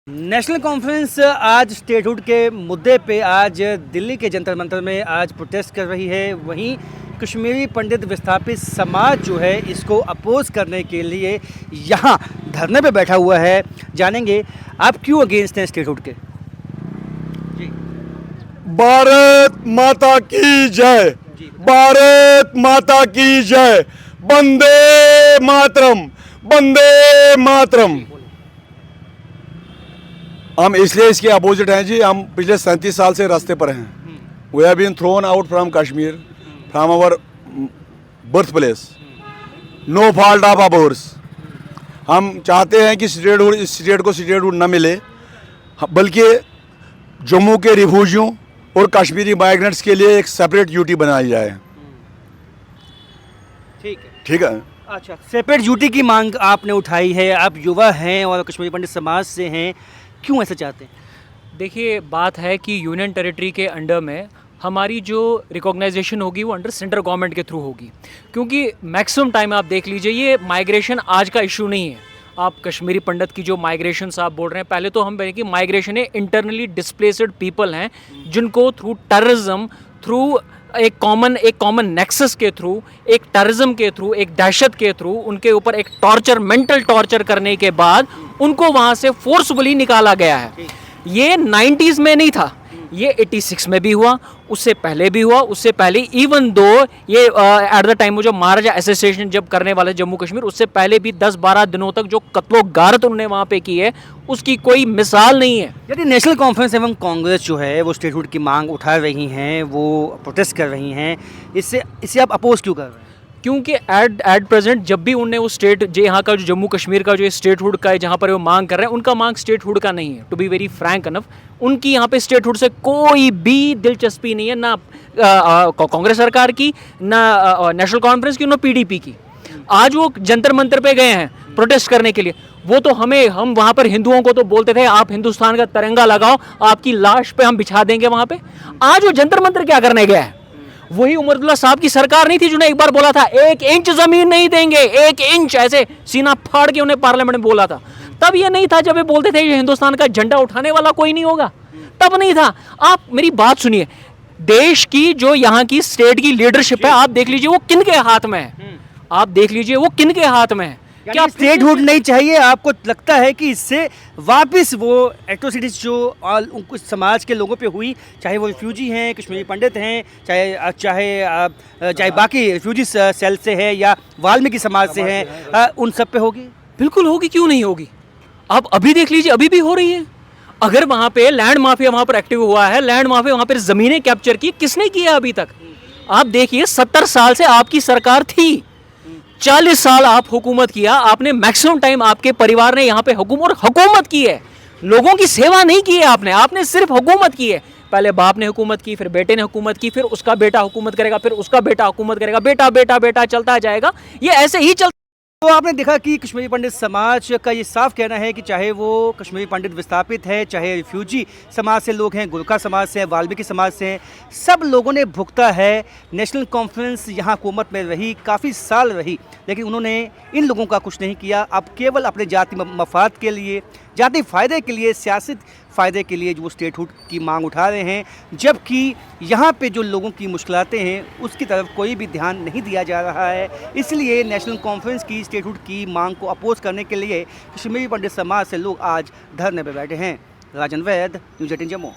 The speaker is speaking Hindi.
नेशनल कॉन्फ्रेंस आज स्टेटहुड के मुद्दे पे आज दिल्ली के जंतर मंतर में आज प्रोटेस्ट कर रही है। वहीं कश्मीरी पंडित विस्थापित समाज जो है इसको अपोज करने के लिए यहाँ धरने पे बैठा हुआ है। जानेंगे आप क्यों अगेंस्ट हैं स्टेटहुड के। जी भारत माता की जय, भारत माता की जय, वंदे मातरम, वंदे मातरम। हम इसलिए इसके अपोजिट हैं जी। हम पिछले 37 साल से रास्ते पर हैं। We have been thrown out from Kashmir, from our birth place, no fault of ours. हम चाहते हैं कि स्टेटहुड, इस स्टेट को स्टेटहुड न मिले, बल्कि जम्मू के रिफ्यूजियों और कश्मीरी माइग्रेंट्स के लिए एक सेपरेट यूटी बनाई जाए। ठीक है। अच्छा, सेपरेट ड्यूटी की मांग आपने उठाई है। आप युवा हैं और कश्मीरी पंडित समाज से हैं, क्यों ऐसा चाहते हैं? देखिए, बात है कि यूनियन टेरिटरी के अंडर में हमारी जो रिकॉग्नाइजेशन होगी वो अंडर सेंट्रल गवर्नमेंट के थ्रू होगी, क्योंकि मैक्सिमम टाइम आप देख लीजिए ये माइग्रेशन आज का इशू नहीं है। आप कश्मीरी पंडित की जो माइग्रेशन आप बोल रहे हैं, पहले तो हम कि माइग्रेशन है इंटरनली डिस्प्लेसड पीपल हैं जिनको थ्रू टेररिज्म, थ्रू एक कॉमन नेक्सस के थ्रू, एक टेररिज्म के थ्रू, एक दहशत के थ्रू उनके ऊपर एक टॉर्चर, मेंटल टॉर्चर करने के बाद उनको वहाँ से फोर्सफुली निकाला गया है। ये 90s में नहीं था, ये 86 में भी हुआ, उससे पहले भी हुआ, उससे पहले इवन दो ये एट द टाइम जो महाराजा एसोसिएशन जब करने वाले जम्मू कश्मीर, उससे पहले भी 10-12 दिनों तक जो कत्लो गारत उन्होंने वहाँ पे की है उसकी कोई मिसाल नहीं है। यदि नेशनल कॉन्फ्रेंस एवं कांग्रेस जो है वो स्टेटहुड की मांग उठा रही हैं, वो प्रोटेस्ट कर रही हैं, इसे आप अपोज क्यों कर रहे हैं? क्योंकि एट प्रेजेंट जब भी उनने वो स्टेट जो यहाँ का जो जम्मू कश्मीर का जो स्टेटहुड का है जहाँ पर वो मांग कर रहे हैं, उनका मांग स्टेटहुड का नहीं है। To be very frank enough, उनकी यहाँ पे स्टेटहुड से कोई भी दिलचस्पी नहीं है, ना कांग्रेस सरकार की, ना नेशनल कॉन्फ्रेंस की, ना पीडीपी की। आज वो जंतर मंतर पे गए हैं प्रोटेस्ट करने के लिए। वो तो हम वहाँ पर हिंदुओं को तो बोलते थे आप हिंदुस्तान का तिरंगा लगाओ, आपकी लाश पे हम बिछा देंगे वहाँ पे। आज वो जंतर मंतर क्या करने गया है? वही उमर अब्दुल्ला साहब की सरकार नहीं थी जिन्होंने एक बार बोला था 1 इंच जमीन नहीं देंगे, 1 इंच, ऐसे सीना फाड़ के उन्हें पार्लियामेंट में बोला था। तब ये नहीं था जब ये बोलते थे ये हिंदुस्तान का झंडा उठाने वाला कोई नहीं होगा, तब नहीं था। आप मेरी बात सुनिए, देश की जो यहाँ की स्टेट की लीडरशिप है, आप देख लीजिए वो किन के हाथ में है। आप देख लीजिए वो किन के हाथ में है। क्या स्टेटहुड नहीं चाहिए? आपको लगता है कि इससे वापस वो एट्रोसिटीज जो कुछ समाज के लोगों पे हुई, चाहे वो रिफ्यूजी हैं, कश्मीरी पंडित हैं, चाहे बाकी रिफ्यूजी सेल से है या वाल्मीकि समाज से हैं, उन सब पे होगी? बिल्कुल होगी, क्यों नहीं होगी। आप अभी देख लीजिए, अभी भी हो रही है। अगर वहाँ पे लैंड माफिया वहाँ पर एक्टिव हुआ है, लैंड माफिया वहाँ पर ज़मीनें कैप्चर की, किसने किया अभी तक? आप देखिए, 70 साल से आपकी सरकार थी, 40 साल आप हुकूमत किया, आपने मैक्सिमम टाइम आपके परिवार ने यहाँ पे हुकूमत की है, लोगों की सेवा नहीं की है आपने सिर्फ हुकूमत की है। पहले बाप ने हुकूमत की, फिर बेटे ने हुकूमत की, फिर उसका बेटा हुकूमत करेगा, फिर उसका बेटा हुकूमत करेगा, बेटा बेटा बेटा चलता जाएगा, ये ऐसे ही चलता। तो आपने देखा कि कश्मीरी पंडित समाज का ये साफ कहना है कि चाहे वो कश्मीरी पंडित विस्थापित है, चाहे रिफ्यूजी समाज से लोग हैं, गुरखा समाज से हैं, वाल्मीकि समाज से हैं, सब लोगों ने भुगता है। नेशनल कॉन्फ्रेंस यहाँ हुकूमत में रही, काफ़ी साल रही, लेकिन उन्होंने इन लोगों का कुछ नहीं किया। अब केवल अपने जाति मफाद के लिए, जाति फ़ायदे के लिए, सियासत फ़ायदे के लिए जो स्टेटहुड की मांग उठा रहे हैं, जबकि यहाँ पे जो लोगों की मुश्किलातें हैं उसकी तरफ कोई भी ध्यान नहीं दिया जा रहा है। इसलिए नेशनल कॉन्फ्रेंस की स्टेटहुड की मांग को अपोज करने के लिए कश्मीरी पंडित समाज से लोग आज धरने पर बैठे हैं। राजन वैद, न्यूज़ 18 जम्मू।